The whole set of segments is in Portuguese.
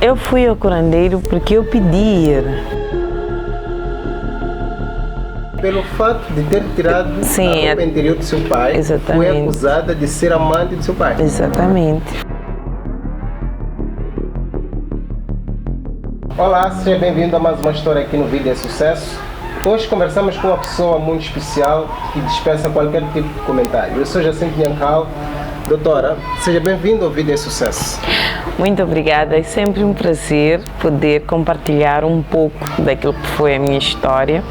Eu fui ao curandeiro porque eu pedi ir. Pelo fato de ter tirado a roupa interior do seu pai, exatamente, foi acusada de ser amante do seu pai. Exatamente. Olá, seja bem-vindo a mais uma história aqui no Vida é Sucesso. Hoje conversamos com uma pessoa muito especial que dispensa qualquer tipo de comentário. Eu sou Jacinto Nhankal. Doutora, seja bem-vindo ao Vida é Sucesso. Muito obrigada, é sempre um prazer poder compartilhar um pouco daquilo que foi a minha história.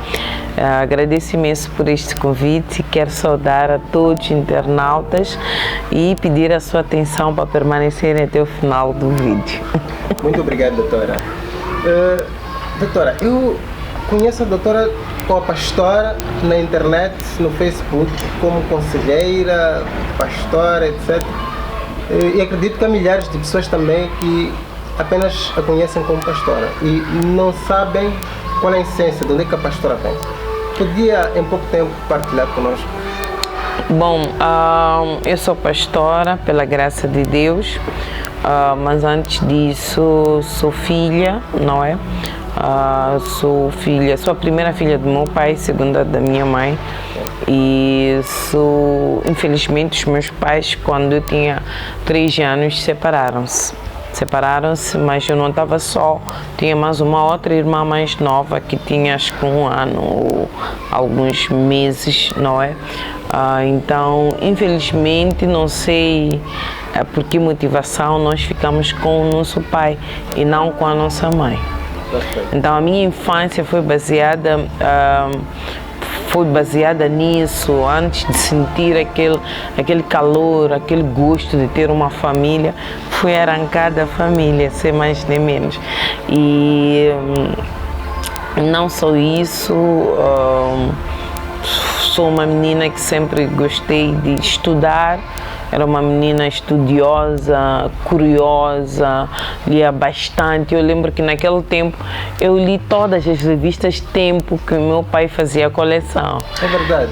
Agradeço imenso por este convite, quero saudar a todos os internautas e pedir a sua atenção para permanecerem até o final do vídeo. Muito obrigado, doutora. Doutora, eu conheço a doutora como pastora na internet, no Facebook, como conselheira, pastora, etc. E acredito que há milhares de pessoas também que apenas a conhecem como pastora e não sabem qual é a essência, de onde é que a pastora vem. Podia, em pouco tempo, partilhar conosco? Bom, eu sou pastora, pela graça de Deus, mas antes disso sou filha, não é? Sou a primeira filha do meu pai, segunda da minha mãe. E infelizmente, os meus pais, quando eu tinha 3 anos, separaram-se, mas eu não estava só, tinha mais uma outra irmã mais nova que tinha acho que 1 ano ou alguns meses, não é? Então, infelizmente, não sei por que motivação nós ficamos com o nosso pai e não com a nossa mãe. Então, a minha infância foi baseada nisso, antes de sentir aquele calor, aquele gosto de ter uma família, fui arrancada da família, sem mais nem menos. E não só isso, sou uma menina que sempre gostei de estudar. Era uma menina estudiosa, curiosa, lia bastante. Eu lembro que naquele tempo eu li todas as revistas Tempo que meu pai fazia coleção. É verdade?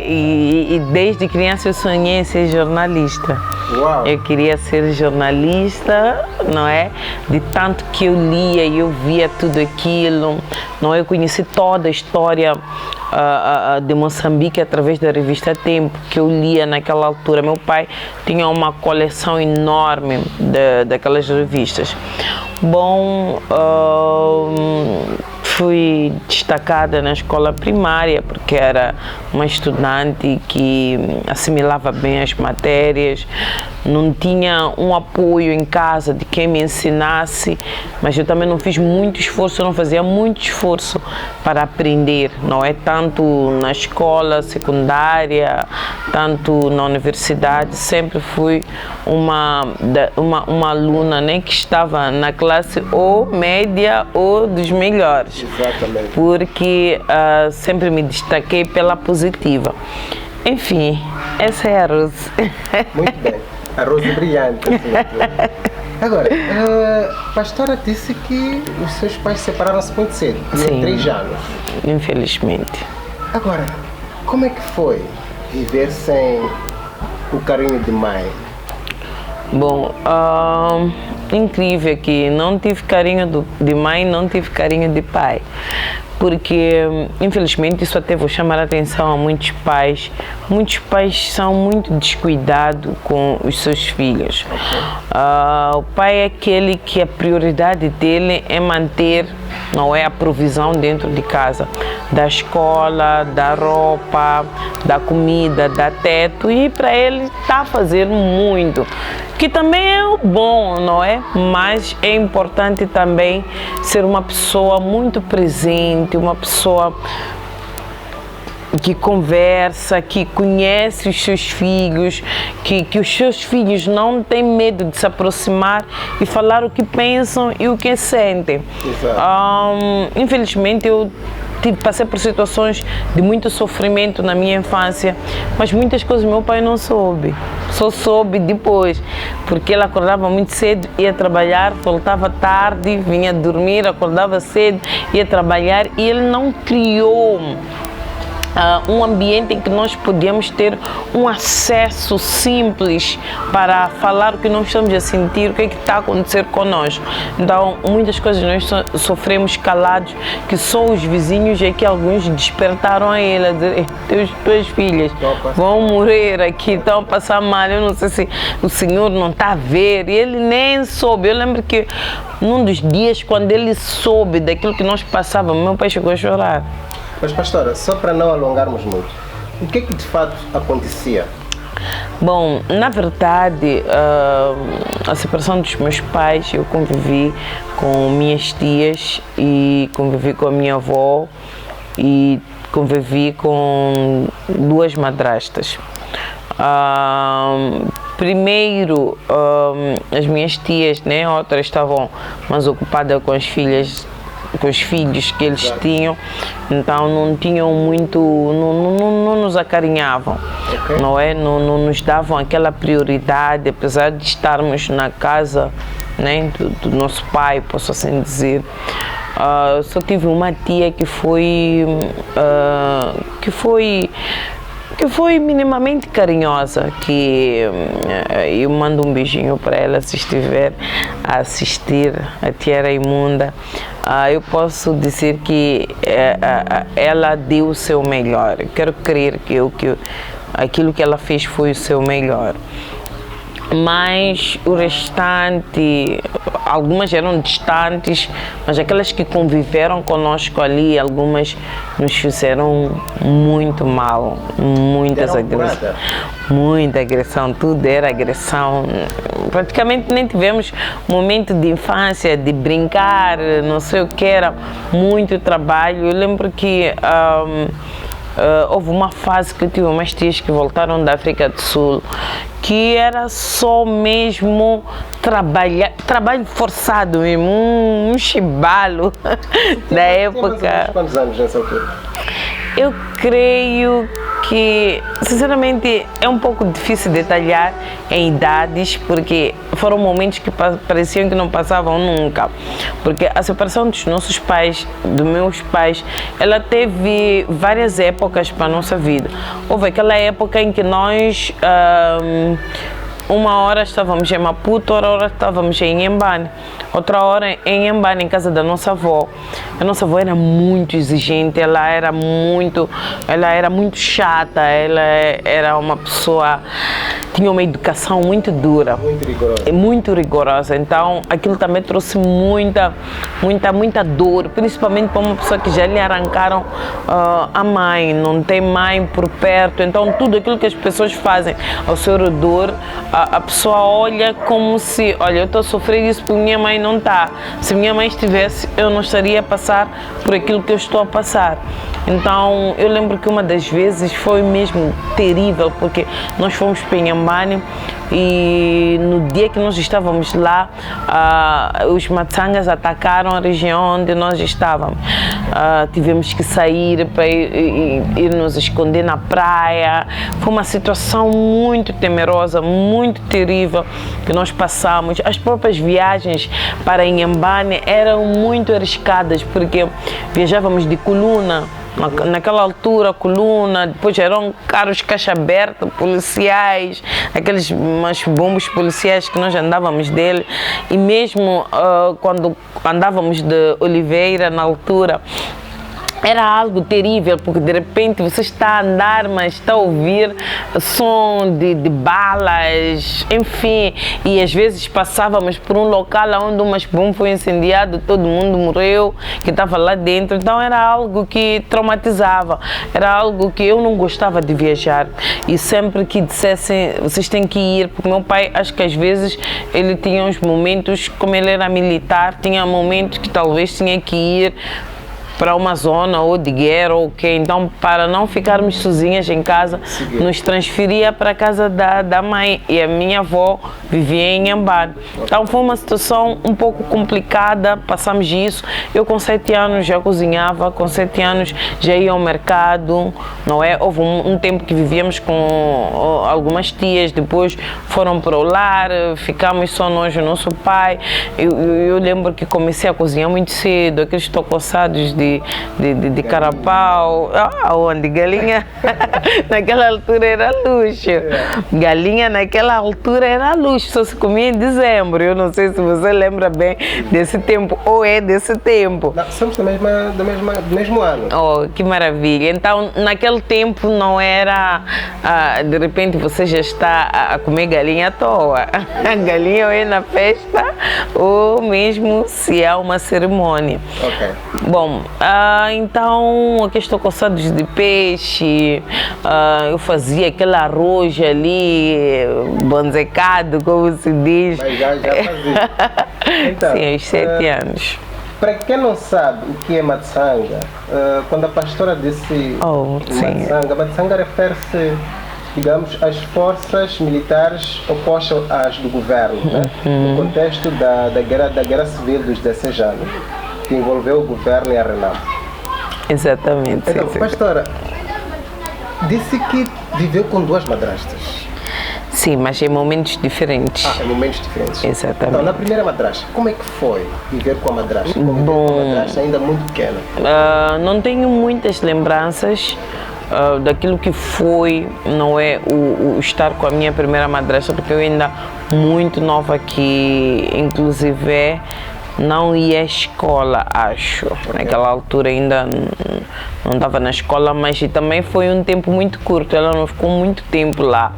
E desde criança eu sonhei em ser jornalista. Uau. Eu queria ser jornalista, não é? De tanto que eu lia e eu via tudo aquilo, não é? Eu conheci toda a história de Moçambique através da revista Tempo, que eu lia naquela altura. Meu pai tinha uma coleção enorme daquelas revistas. Bom, fui destacada na escola primária porque era uma estudante que assimilava bem as matérias, não tinha um apoio em casa de quem me ensinasse, mas eu também não fiz muito esforço, eu não fazia muito esforço para aprender, não é? Tanto na escola secundária, tanto na universidade, sempre fui uma aluna, né, que estava na classe ou média ou dos melhores. Exatamente. Porque sempre me destaquei pela positiva. Enfim, essa é a Rose. Muito bem. A Rose brilhante. Assim. Agora, a pastora disse que os seus pais separaram-se muito cedo, tinham 3 anos. Infelizmente. Agora, como é que foi viver sem o carinho de mãe? Bom, incrível que não tive carinho de mãe, não tive carinho de pai, porque infelizmente isso até vou chamar a atenção a muitos pais. Muitos pais são muito descuidados com os seus filhos. O pai é aquele que a prioridade dele é manter, não é, a provisão dentro de casa, da escola, da roupa, da comida, da teto, e para ele está fazendo muito, que também é o bom, não é? Mas é importante também ser uma pessoa muito presente, uma pessoa que conversa, que conhece os seus filhos, que os seus filhos não têm medo de se aproximar e falar o que pensam e o que sentem. Infelizmente eu passei por situações de muito sofrimento na minha infância, mas muitas coisas meu pai não soube, só soube depois, porque ele acordava muito cedo, ia trabalhar, voltava tarde, vinha dormir, acordava cedo, ia trabalhar, e ele não criou um ambiente em que nós podíamos ter um acesso simples para falar o que nós estamos a sentir, o que é que está a acontecer connosco. Então, muitas coisas nós sofremos calados, que só os vizinhos é que alguns despertaram a ele, a dizer, tuas filhas vão morrer aqui, estão a passar mal, eu não sei se o senhor não está a ver, e ele nem soube. Eu lembro que num dos dias, quando ele soube daquilo que nós passávamos, meu pai chegou a chorar. Mas, pastora, só para não alongarmos muito, o que é que de fato acontecia? Bom, na verdade, a separação dos meus pais, eu convivi com minhas tias e convivi com a minha avó e convivi com duas madrastas. Primeiro, as minhas tias, né, outras estavam mais ocupadas com as filhas, com os filhos que eles tinham, então não tinham muito, não nos acarinhavam, okay. Não é? Não nos davam aquela prioridade, apesar de estarmos na casa, né, do nosso pai, posso assim dizer. Só tive uma tia que foi minimamente carinhosa, que eu mando um beijinho para ela se estiver a assistir, a tia Raimunda. Eu posso dizer que ela deu o seu melhor. Eu quero crer que aquilo que ela fez foi o seu melhor. Mas o restante, algumas eram distantes, mas aquelas que conviveram conosco ali, algumas nos fizeram muito mal, muita agressão, tudo era agressão. Praticamente nem tivemos momento de infância, de brincar, não sei o que, era muito trabalho. Eu lembro que houve uma fase que eu tive umas tias que voltaram da África do Sul, que era só mesmo trabalho forçado mesmo, um chibalo da época. Quantos anos nessa altura? Eu creio que, sinceramente, é um pouco difícil detalhar em idades, porque foram momentos que pareciam que não passavam nunca. Porque a separação dos nossos pais, dos meus pais, ela teve várias épocas para a nossa vida. Houve aquela época em que nós, uma hora estávamos em Maputo, outra hora estávamos em Inhambane, outra hora em Inhambane, em casa da nossa avó. A nossa avó era muito exigente, ela era muito chata, ela era uma pessoa, tinha uma educação muito dura. Muito rigorosa. Então, aquilo também trouxe muita dor, principalmente para uma pessoa que já lhe arrancaram a mãe, não tem mãe por perto. Então, tudo aquilo que as pessoas fazem ao seu redor, a pessoa olha como se, olha, eu estou a sofrer isso porque minha mãe não está. Se minha mãe estivesse, eu não estaria a passar por aquilo que eu estou a passar. Então, eu lembro que uma das vezes foi mesmo terrível, porque nós fomos para Inhambane e no dia que nós estávamos lá, os matsangas atacaram a região onde nós estávamos. Tivemos que sair para ir nos esconder na praia. Foi uma situação muito temerosa, muito terrível que nós passamos. As próprias viagens para Inhambane eram muito arriscadas, porque viajávamos de coluna. Naquela altura, coluna, depois eram carros caixa aberta, policiais, aqueles bombos policiais que nós andávamos dele, e mesmo quando andávamos de Oliveira, na altura, era algo terrível, porque de repente você está a andar, mas está a ouvir som de balas, enfim, e às vezes passávamos por um local onde uma bomba foi incendiado, todo mundo morreu, que estava lá dentro. Então era algo que traumatizava, era algo que eu não gostava de viajar, e sempre que dissessem, vocês têm que ir, porque meu pai, acho que às vezes ele tinha uns momentos, como ele era militar, tinha momentos que talvez tinha que ir para uma zona ou de guerra ou o quê. Então, para não ficarmos sozinhas em casa, nos transferia para a casa da mãe, e a minha avó vivia em Inhambane. Então foi uma situação um pouco complicada, passamos isso. Eu com 7 anos já cozinhava, com 7 anos já ia ao mercado, não é? Houve um tempo que vivíamos com algumas tias, depois foram para o lar, ficamos só nós e o nosso pai. Eu lembro que comecei a cozinhar muito cedo, aqueles tocoçados de de carapau. Onde? Galinha naquela altura era luxo. Galinha naquela altura era luxo, só se comia em dezembro. Eu não sei se você lembra bem desse tempo, ou é desse tempo. Não, somos do mesmo ano. Oh, que maravilha. Então, naquele tempo não era, de repente você já está a comer galinha à toa. A galinha ou é na festa, ou mesmo se há uma cerimônia. Ok. Bom, então aqui estou com assados de peixe, eu fazia aquele arroz ali, bonzecado, como se diz. Mas já fazia. Então, sim, aos 7 anos. Para quem não sabe o que é Matsanga, quando a pastora disse Matsanga refere-se, digamos, às forças militares opostas às do governo, né? No contexto da guerra civil dos 16 anos, que envolveu o governo e a Renamo. Exatamente. Então, pastora, disse que viveu com 2 madrastas. Sim, mas em momentos diferentes. Em momentos diferentes. Exatamente. Então, na primeira madrasta, como é que foi viver com a madrasta? Com a madrasta ainda muito pequena? Não tenho muitas lembranças daquilo que foi, não é, o estar com a minha primeira madrasta, porque eu ainda muito nova aqui, inclusive não ia à escola, acho. Naquela altura ainda não estava na escola, mas também foi um tempo muito curto, ela não ficou muito tempo lá.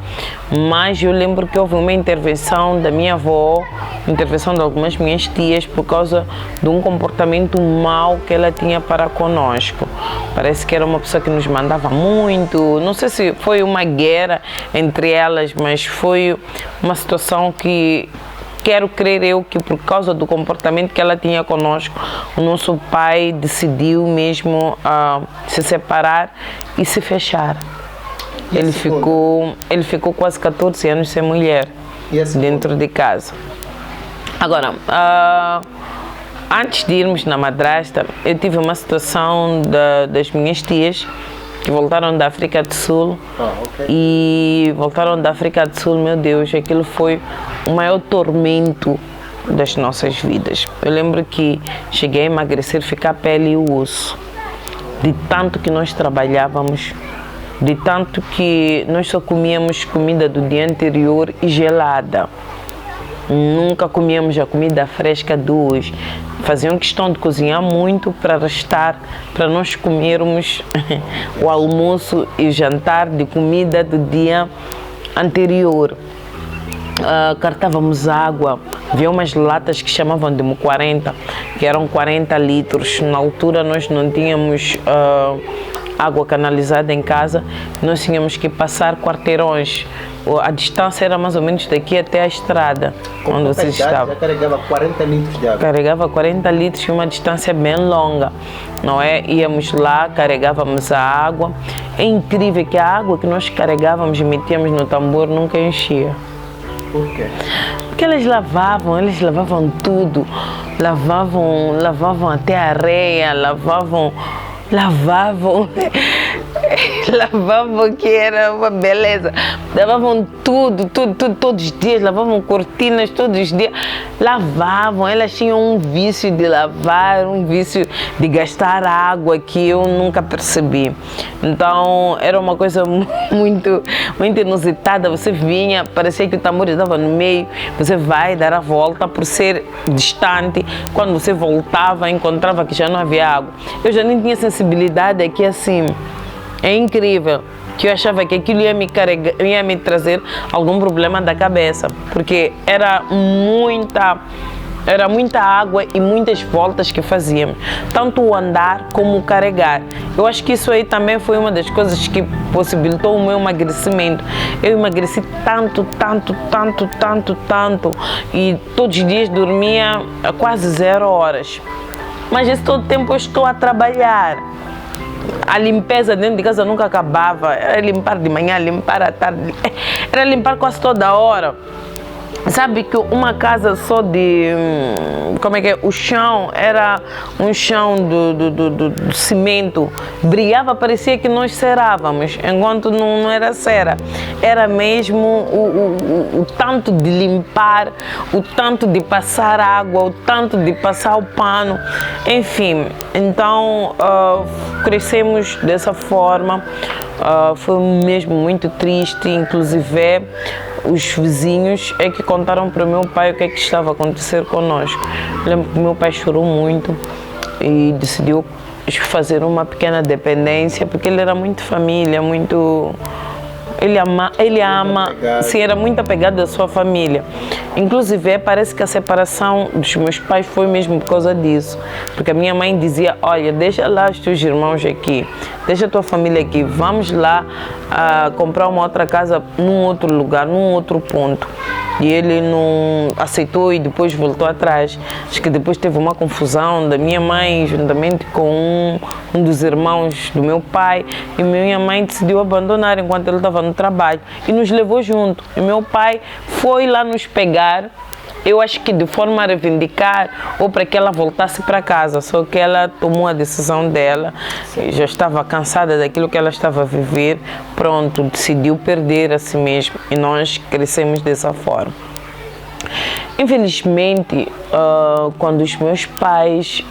Mas eu lembro que houve uma intervenção da minha avó, intervenção de algumas minhas tias, por causa de um comportamento mau que ela tinha para conosco. Parece que era uma pessoa que nos mandava muito, não sei se foi uma guerra entre elas, mas foi uma situação que quero crer eu que por causa do comportamento que ela tinha conosco, o nosso pai decidiu mesmo se separar e se fechar. Ele ficou quase 14 anos sem mulher dentro de casa. Agora, antes de irmos na madrasta, eu tive uma situação das minhas tias que voltaram da África do Sul. E voltaram da África do Sul, meu Deus, aquilo foi o maior tormento das nossas vidas. Eu lembro que cheguei a emagrecer, ficar pele e o osso, de tanto que nós trabalhávamos, de tanto que nós só comíamos comida do dia anterior e gelada. Nunca comíamos a comida fresca de hoje. Faziam questão de cozinhar muito para restar, para nós comermos o almoço e o jantar de comida do dia anterior. Cartávamos água, havia umas latas que chamavam de 40, que eram 40 litros. Na altura nós não tínhamos água canalizada em casa, nós tínhamos que passar quarteirões. A distância era mais ou menos daqui até a estrada, onde vocês estavam. Já carregava 40 litros de água? Carregava 40 litros e uma distância bem longa, não é? Íamos lá, carregávamos a água. É incrível que a água que nós carregávamos e metíamos no tambor nunca enchia. Por quê? Porque eles lavavam tudo, lavavam até a areia, lavavam que era uma beleza, lavavam tudo, todos os dias, lavavam cortinas todos os dias, elas tinham um vício de lavar, um vício de gastar água que eu nunca percebi. Então era uma coisa muito inusitada. Você vinha, parecia que o tambor estava no meio, você vai dar a volta por ser distante, quando você voltava encontrava que já não havia água. Eu já nem tinha sensibilidade aqui assim. É incrível que eu achava que aquilo ia me trazer algum problema da cabeça, porque era muita água e muitas voltas que fazíamos, tanto o andar como o carregar. Eu acho que isso aí também foi uma das coisas que possibilitou o meu emagrecimento. Eu emagreci tanto, e todos os dias dormia quase 0 horas. Mas esse todo tempo eu estou a trabalhar. A limpeza dentro de casa nunca acabava. Era limpar de manhã, limpar à tarde. Era limpar quase toda hora. Sabe que uma casa só de, como é que é, o chão era um chão de cimento, brilhava, parecia que nós cerávamos, enquanto não era cera, era mesmo o tanto de limpar, o tanto de passar água, o tanto de passar o pano, enfim, então crescemos dessa forma. Foi mesmo muito triste, inclusive os vizinhos é que contaram para o meu pai o que é que estava a acontecer conosco. Lembro que meu pai chorou muito e decidiu fazer uma pequena dependência, porque ele era muito família, muito... Ele ama, sim, era muito apegado à sua família. Inclusive, parece que a separação dos meus pais foi mesmo por causa disso. Porque a minha mãe dizia, olha, deixa lá os teus irmãos aqui, deixa a tua família aqui, vamos lá comprar uma outra casa num outro lugar, num outro ponto. E ele não aceitou e depois voltou atrás. Acho que depois teve uma confusão da minha mãe juntamente com um dos irmãos do meu pai, e minha mãe decidiu abandonar enquanto ele estava no trabalho e nos levou junto. E meu pai foi lá nos pegar, eu acho que de forma a reivindicar ou para que ela voltasse para casa, só que ela tomou a decisão dela, já estava cansada daquilo que ela estava a viver, pronto, decidiu perder a si mesma, e nós crescemos dessa forma. Infelizmente, quando os meus pais,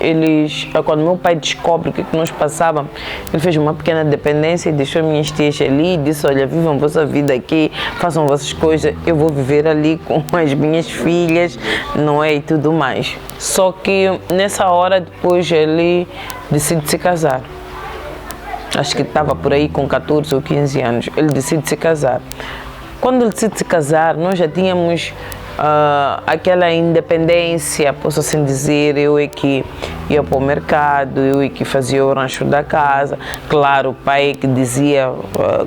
quando meu pai descobre o que nós passávamos, ele fez uma pequena dependência e deixou minhas tias ali e disse, olha, vivam a vossa vida aqui, façam vossas coisas, eu vou viver ali com as minhas filhas, não é, e tudo mais. Só que nessa hora depois ele decide se casar. Acho que estava por aí com 14 ou 15 anos, ele decide se casar. Quando ele decide se casar, nós já tínhamos aquela independência, posso assim dizer, eu é que ia para o mercado, eu é que fazia o rancho da casa, claro, o pai que dizia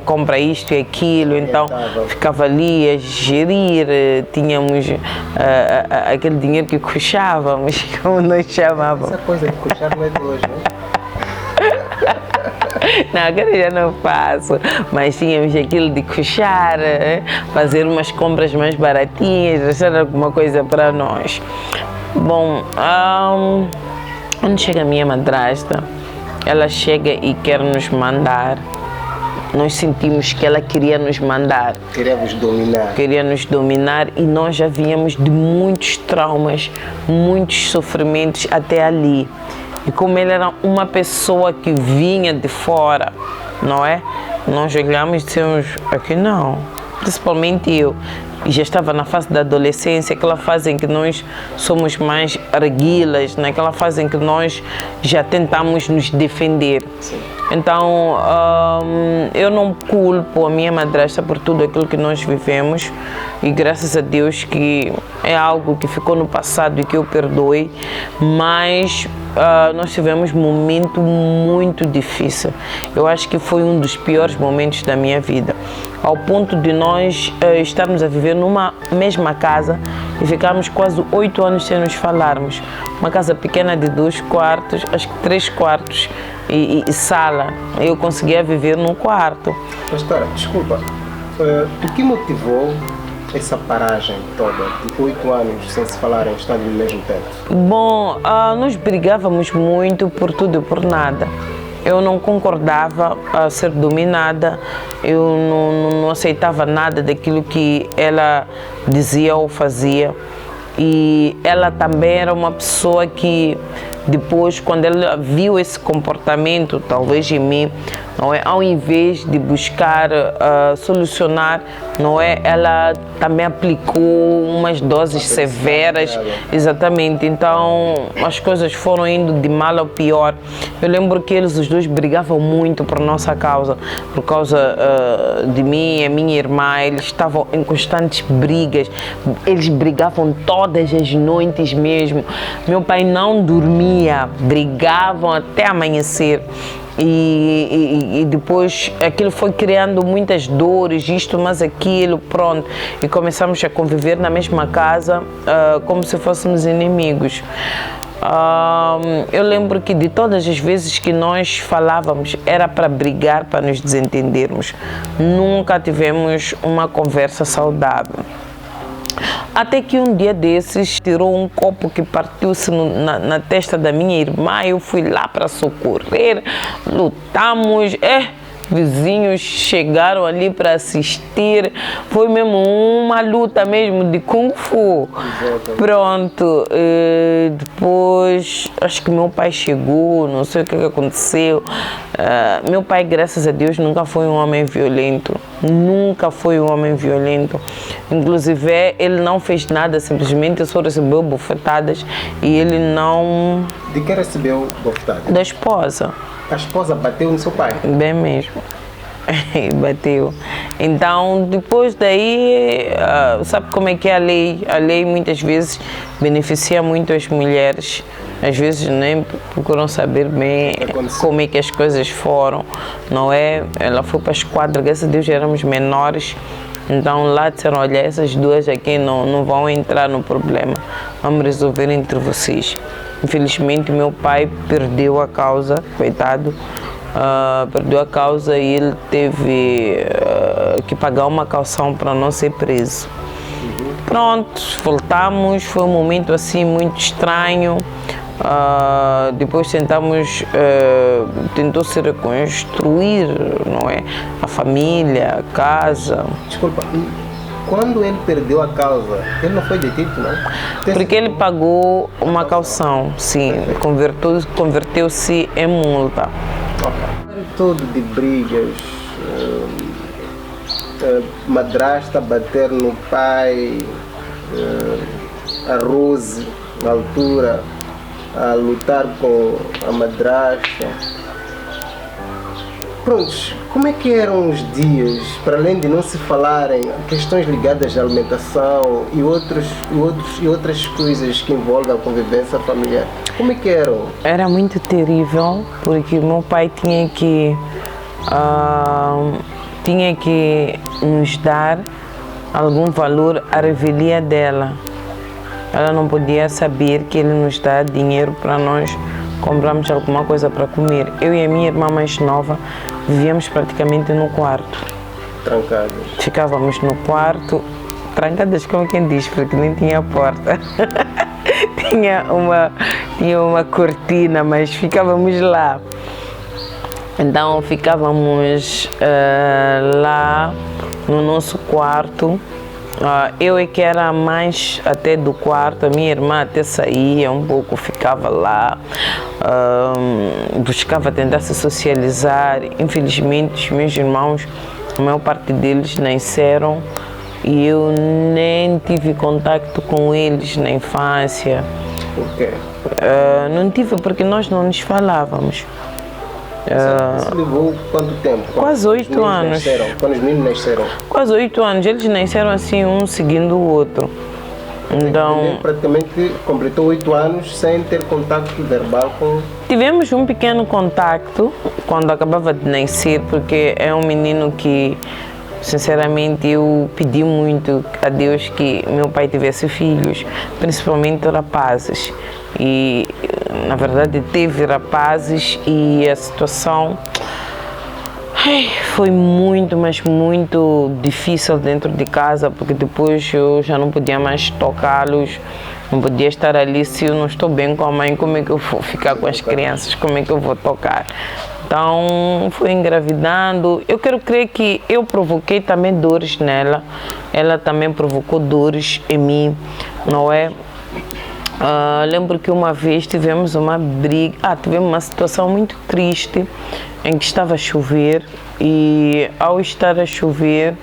compra isto e aquilo, então ficava ali a gerir, tínhamos aquele dinheiro que coxávamos, como nós chamávamos. Essa coisa de coxar não é de hoje, né? Não, agora já não faço, mas tínhamos aquilo de coxar, fazer umas compras mais baratinhas, deixar alguma coisa para nós. Bom, onde chega a minha madrasta, ela chega e quer nos mandar. Nós sentimos que ela queria nos mandar. Queria nos dominar. Queria nos dominar, e nós já vínhamos de muitos traumas, muitos sofrimentos até ali. E como ele era uma pessoa que vinha de fora, não é? Nós olhamos e dissemos, aqui não, principalmente eu. E já estava na fase da adolescência, aquela fase em que nós somos mais arguilas, naquela fase em que nós já tentamos nos defender. Sim. Então, eu não culpo a minha madrasta por tudo aquilo que nós vivemos, e graças a Deus que é algo que ficou no passado e que eu perdoei, mas nós tivemos um momento muito difícil. Eu acho que foi um dos piores momentos da minha vida, ao ponto de nós estarmos a viver numa mesma casa e ficarmos quase 8 anos sem nos falarmos. Uma casa pequena de 2 quartos, acho que 3 quartos e sala. Eu conseguia viver num quarto. Pastora, desculpa, o que motivou essa paragem toda de 8 anos sem se falarem, estando no mesmo teto? Bom, nós brigávamos muito por tudo e por nada. Eu não concordava a ser dominada, eu não aceitava nada daquilo que ela dizia ou fazia. E ela também era uma pessoa que depois, quando ela viu esse comportamento, talvez em mim, não é, ao invés de buscar solucionar, não é, ela também aplicou umas doses severas, exatamente. Então as coisas foram indo de mal ao pior. Eu lembro que eles os dois brigavam muito por nossa causa, por causa de mim e a minha irmã. Eles estavam em constantes brigas, eles brigavam todas as noites mesmo. Meu pai não dormia, brigavam até amanhecer. E depois aquilo foi criando muitas dores, isto, mas aquilo, pronto. E começamos a conviver na mesma casa como se fôssemos inimigos. Eu lembro que de todas as vezes que nós falávamos era para brigar, para nos desentendermos. Nunca tivemos uma conversa saudável. Até que um dia desses tirou um copo que partiu-se na testa da minha irmã. Eu fui lá para socorrer, lutamos. Vizinhos chegaram ali para assistir, foi mesmo uma luta mesmo de Kung Fu. Pronto, depois acho que meu pai chegou, não sei o que aconteceu. Meu pai, graças a Deus, nunca foi um homem violento, nunca foi um homem violento. Inclusive, ele não fez nada, simplesmente só recebeu bofetadas e ele não... De quem recebeu bofetadas? Da esposa. A esposa bateu no seu pai? Bem mesmo. Bateu. Então, depois daí, sabe como é que é a lei? A lei muitas vezes beneficia muito as mulheres. Às vezes nem procuram saber bem como é que as coisas foram, não é? Ela foi para a esquadra, graças a Deus éramos menores. Então lá disseram, olha, essas duas aqui não vão entrar no problema. Vamos resolver entre vocês. Infelizmente, meu pai perdeu a causa, coitado, perdeu a causa e ele teve que pagar uma caução para não ser preso. Pronto, voltamos, foi um momento assim muito estranho. Depois tentou se reconstruir, não é? A família, a casa. Desculpa. Quando ele perdeu a causa, ele não foi detido, não? Porque ele pagou uma caução, sim, converteu-se em multa. Todo de brigas, madrasta bater no pai, a Rose, na altura, a lutar com a madrasta. Prontos, como é que eram os dias, para além de não se falarem questões ligadas à alimentação e outras coisas que envolvem a convivência familiar? Como é que eram? Era muito terrível, porque meu pai tinha que nos dar algum valor à revelia dela. Ela não podia saber que ele nos dá dinheiro para nós comprarmos alguma coisa para comer. Eu e a minha irmã mais nova vivíamos praticamente no quarto. Trancadas? Ficávamos no quarto, trancadas como quem diz, porque nem tinha porta. tinha uma cortina, mas ficávamos lá. Então ficávamos lá no nosso quarto. Eu é que era mais até do quarto, a minha irmã até saía um pouco, ficava lá, buscava tentar se socializar. Infelizmente, os meus irmãos, a maior parte deles nasceram e eu nem tive contato com eles na infância. Por quê? Não tive porque nós não nos falávamos. Isso levou quanto tempo? Quase 8 anos. Quando os meninos nasceram? Quase 8 anos. Eles nasceram assim, um seguindo o outro. Então, ele praticamente completou 8 anos sem ter contato verbal com... Tivemos um pequeno contato quando acabava de nascer, porque é um menino que, sinceramente, eu pedi muito a Deus que meu pai tivesse filhos, principalmente rapazes. E, na verdade, teve rapazes e a situação foi muito, mas muito difícil dentro de casa, porque depois eu já não podia mais tocá-los, não podia estar ali. Se eu não estou bem com a mãe, como é que eu vou ficar com as crianças, como é que eu vou tocar? Então, foi engravidando. Eu quero crer que eu provoquei também dores nela, ela também provocou dores em mim, não é? Lembro que uma vez tivemos uma briga, tivemos uma situação muito triste em que estava a chover e ao estar a chover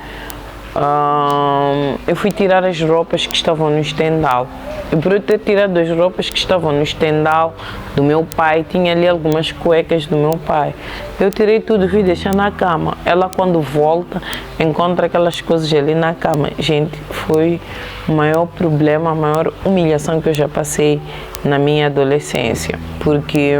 eu fui tirar as roupas que estavam no estendal. E por eu ter tirado as roupas que estavam no estendal do meu pai, tinha ali algumas cuecas do meu pai. Eu tirei tudo e fui deixar na cama. Ela, quando volta, encontra aquelas coisas ali na cama. Gente, foi o maior problema, a maior humilhação que eu já passei na minha adolescência. Porque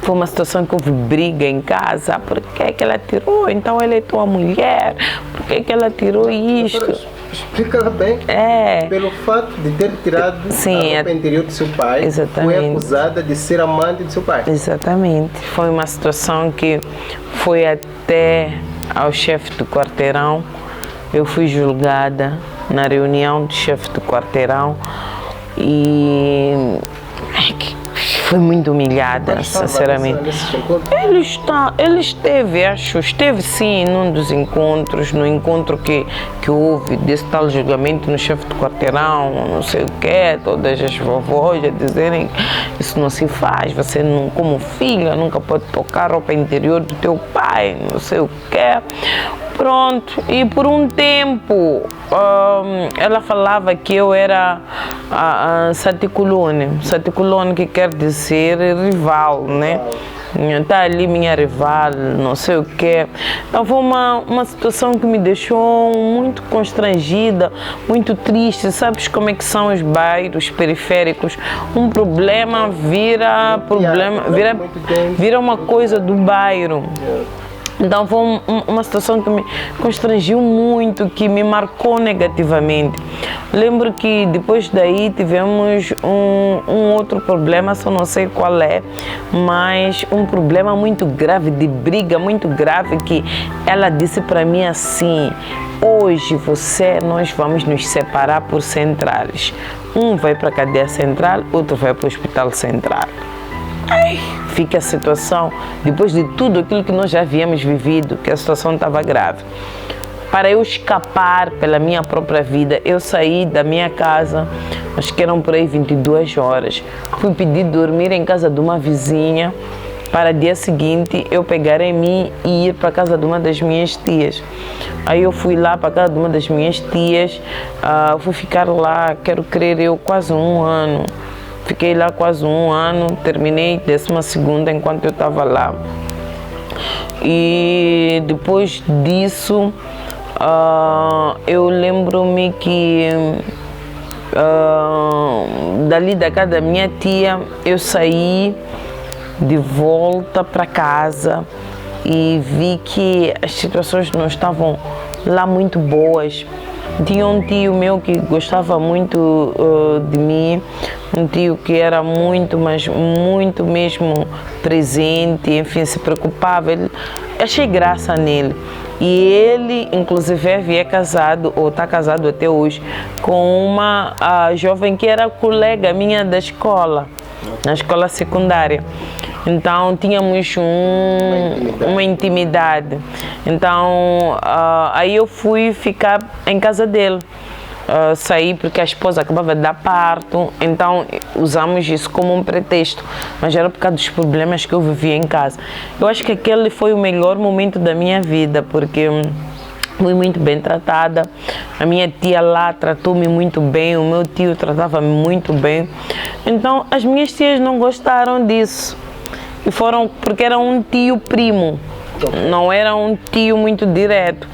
foi uma situação que houve briga em casa. Por que que ela tirou? Então ela é tua mulher. Por que que ela tirou isto? Explica bem. Pelo fato de ter tirado a roupa interior do seu pai, exatamente, foi acusada de ser amante do seu pai. Exatamente. Foi uma situação que foi até ao chefe do quarteirão. Eu fui julgada na reunião do chefe do quarteirão e foi muito humilhada, sinceramente. Ele esteve sim num dos encontros, no encontro que houve desse tal julgamento no chefe do quarteirão, não sei o quê, todas as vovós a dizerem isso não se faz, você não, como filha nunca pode tocar roupa interior do teu pai, não sei o quê. Pronto, e por um tempo ela falava que eu era Satikulone, que quer dizer rival, né? Está ali minha rival, não sei o quê. Então foi uma situação que me deixou muito constrangida, muito triste. Sabes como é que são os bairros periféricos? Um problema vira uma coisa do bairro. Então foi uma situação que me constrangiu muito, que me marcou negativamente. Lembro que depois daí tivemos um outro problema, só não sei qual é, mas um problema muito grave, de briga muito grave, que ela disse para mim assim: hoje nós vamos nos separar por centrais. Um vai para a cadeia central, outro vai para o hospital central. Fica a situação, depois de tudo aquilo que nós já havíamos vivido, que a situação estava grave. Para eu escapar pela minha própria vida, eu saí da minha casa, acho que eram por aí 22 horas. Fui pedir dormir em casa de uma vizinha, para dia seguinte eu pegar em mim e ir para a casa de uma das minhas tias. Aí eu fui lá para a casa de uma das minhas tias, fui ficar lá, quero crer eu, quase um ano. Fiquei lá quase um ano, terminei 12ª enquanto eu estava lá. E depois disso, eu lembro-me que dali da casa da minha tia, eu saí de volta para casa e vi que as situações não estavam lá muito boas. Tinha um tio meu que gostava muito de mim, um tio que era muito, mas muito mesmo presente, enfim, se preocupava. Achei graça nele. E ele, inclusive, é casado, ou está casado até hoje, com uma jovem que era colega minha da escola, na escola secundária. Então tínhamos uma intimidade. Então aí eu fui ficar em casa dele. Saí porque a esposa acabava de dar parto, então usamos isso como um pretexto, mas era por causa dos problemas que eu vivia em casa. Eu acho que aquele foi o melhor momento da minha vida, porque fui muito bem tratada. A minha tia lá tratou-me muito bem, o meu tio tratava-me muito bem. Então as minhas tias não gostaram disso. E foram porque era um tio primo, não era um tio muito direto.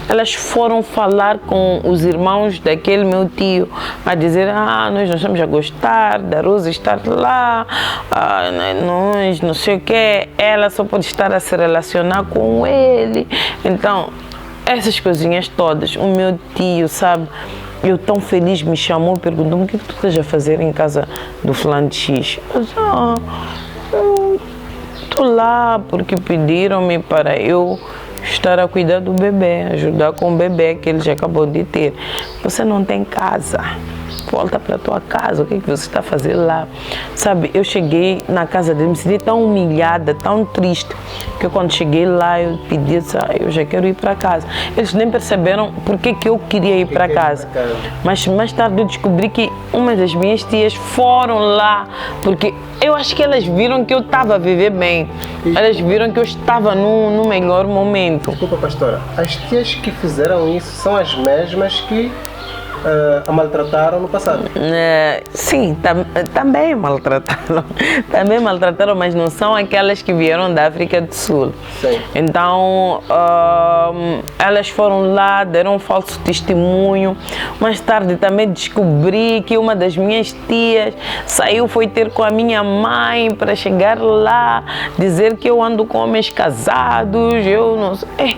Elas foram falar com os irmãos daquele meu tio, a dizer: nós não estamos a gostar da Rosa estar lá, nós não sei o que, ela só pode estar a se relacionar com ele. Então, essas coisinhas todas, o meu tio, sabe, eu tão feliz, me chamou, perguntou-me: o que tu estás a fazer em casa do fulano de X? Eu disse: eu estou lá porque pediram-me para eu estar a cuidar do bebê, ajudar com o bebê que ele já acabou de ter. Você não tem casa, volta para a tua casa, o que você está fazendo lá? Sabe, eu cheguei na casa dele, me senti tão humilhada, tão triste, que quando cheguei lá eu pedi, eu já quero ir para casa. Eles nem perceberam porque que eu queria ir para casa. Mas mais tarde eu descobri que uma das minhas tias foram lá, porque eu acho que elas viram que eu estava a viver bem. Elas viram que eu estava no melhor momento. Desculpa, pastora, as tias que fizeram isso são as mesmas que a maltrataram no passado? Sim, também maltrataram. Também maltrataram, mas não são aquelas que vieram da África do Sul. Sim. Então, elas foram lá, deram um falso testemunho. Mais tarde também descobri que uma das minhas tias saiu, foi ter com a minha mãe para chegar lá, dizer que eu ando com homens casados, eu não sei.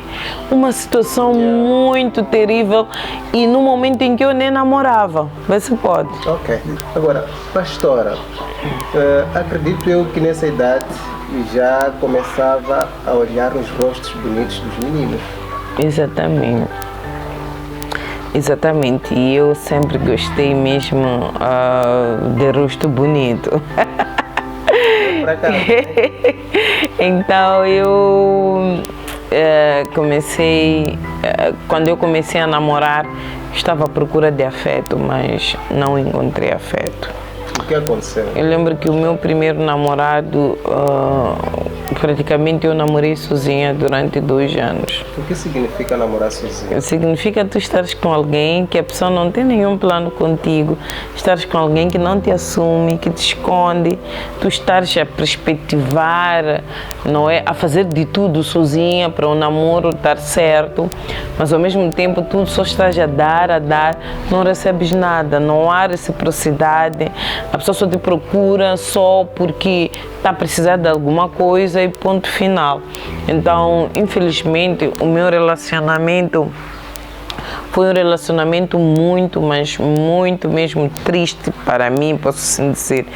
Uma situação muito terrível, e no momento em que eu nem namorava, vê se pode. Ok. Agora, pastora, acredito eu que nessa idade já começava a olhar os rostos bonitos dos meninos. Exatamente. Exatamente, e eu sempre gostei mesmo de rosto bonito. Pra cá. Então eu quando eu comecei a namorar, estava à procura de afeto, mas não encontrei afeto. O que aconteceu? Eu lembro que o meu primeiro namorado, praticamente eu namorei sozinha durante 2 anos. O que significa namorar sozinho? Significa tu estares com alguém que a pessoa não tem nenhum plano contigo, estares com alguém que não te assume, que te esconde, tu estares a perspectivar, não é? A fazer de tudo sozinha para o namoro dar certo, mas ao mesmo tempo tu só estás a dar, não recebes nada, não há reciprocidade, a pessoa só te procura só porque está a precisar de alguma coisa e ponto final. Então, infelizmente, o meu relacionamento foi um relacionamento muito, mas muito mesmo triste para mim, posso assim dizer.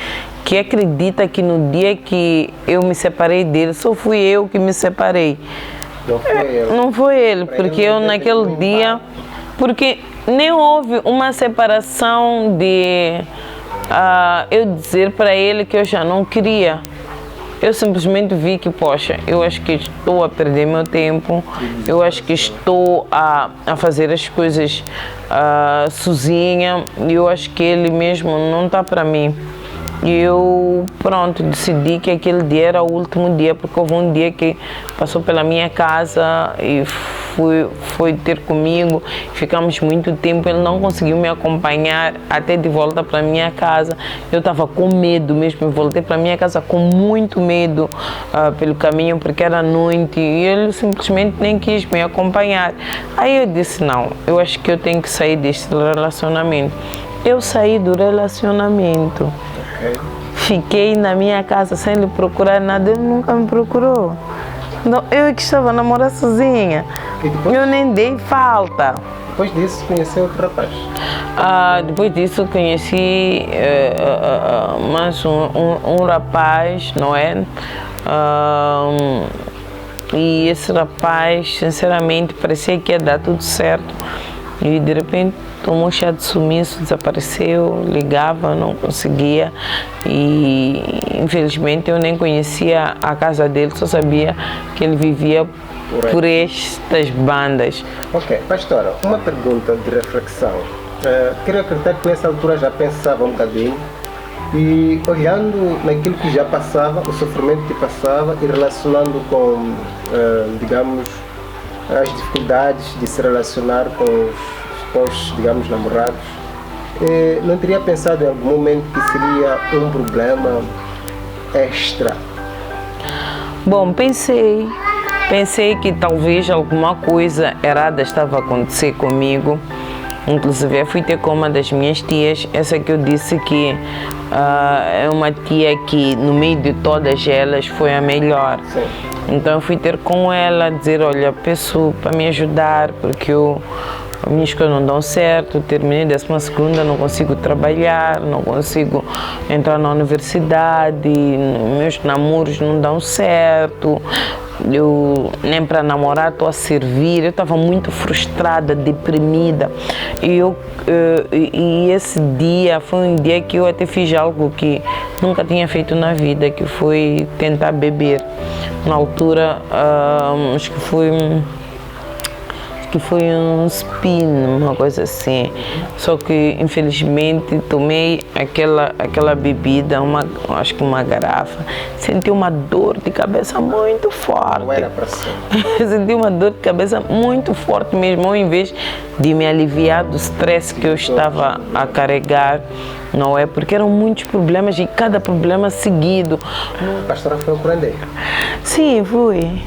Que acredita que no dia que eu me separei dele, só fui eu que me separei. Não foi ele? Não foi ele, porque eu naquele dia... Porque nem houve uma separação de eu dizer para ele que eu já não queria. Eu simplesmente vi que, poxa, eu acho que estou a perder meu tempo, eu acho que estou a fazer as coisas sozinha, e eu acho que ele mesmo não está para mim. E eu, pronto, decidi que aquele dia era o último dia, porque houve um dia que passou pela minha casa e foi ter comigo, ficamos muito tempo, ele não conseguiu me acompanhar até de volta para minha casa. Eu estava com medo mesmo, eu voltei para minha casa com muito medo pelo caminho, porque era noite, e ele simplesmente nem quis me acompanhar. Aí eu disse, não, eu acho que eu tenho que sair deste relacionamento. Eu saí do relacionamento. Fiquei na minha casa sem lhe procurar nada, ele nunca me procurou. Então, eu que estava a namorar sozinha, eu nem dei falta. Depois disso, conheceu outro rapaz? Depois disso, conheci mais um rapaz, não é? E esse rapaz, sinceramente, parecia que ia dar tudo certo. E de repente tomou chá de sumiço, desapareceu, ligava, não conseguia, e infelizmente eu nem conhecia a casa dele, só sabia que ele vivia por estas bandas. Ok, pastora, uma pergunta de reflexão. Quero acreditar que nessa altura já pensava um bocadinho, e olhando naquilo que já passava, o sofrimento que passava, e relacionando com, digamos, as dificuldades de se relacionar com os, digamos, namorados, não teria pensado em algum momento que seria um problema extra? Bom, pensei que talvez alguma coisa errada estava a acontecer comigo. Inclusive eu fui ter com uma das minhas tias, essa que eu disse que é uma tia que no meio de todas elas foi a melhor. Sim. Então eu fui ter com ela, dizer, olha, peço para me ajudar, porque as minhas coisas não dão certo, terminei 12ª, não consigo trabalhar, não consigo entrar na universidade, meus namoros não dão certo, eu nem para namorar estou a servir, eu estava muito frustrada, deprimida, e esse dia foi um dia que eu até fiz algo que nunca tinha feito na vida, que foi tentar beber. Na altura, acho que foi um spin, uma coisa assim. Só que infelizmente tomei aquela bebida, acho que uma garrafa, senti uma dor de cabeça muito forte. Não era para ser. Senti uma dor de cabeça muito forte mesmo, ao invés de me aliviar do stress que eu estava a carregar, não é? Porque eram muitos problemas e cada problema seguido. A pastora foi aprender. Sim, fui.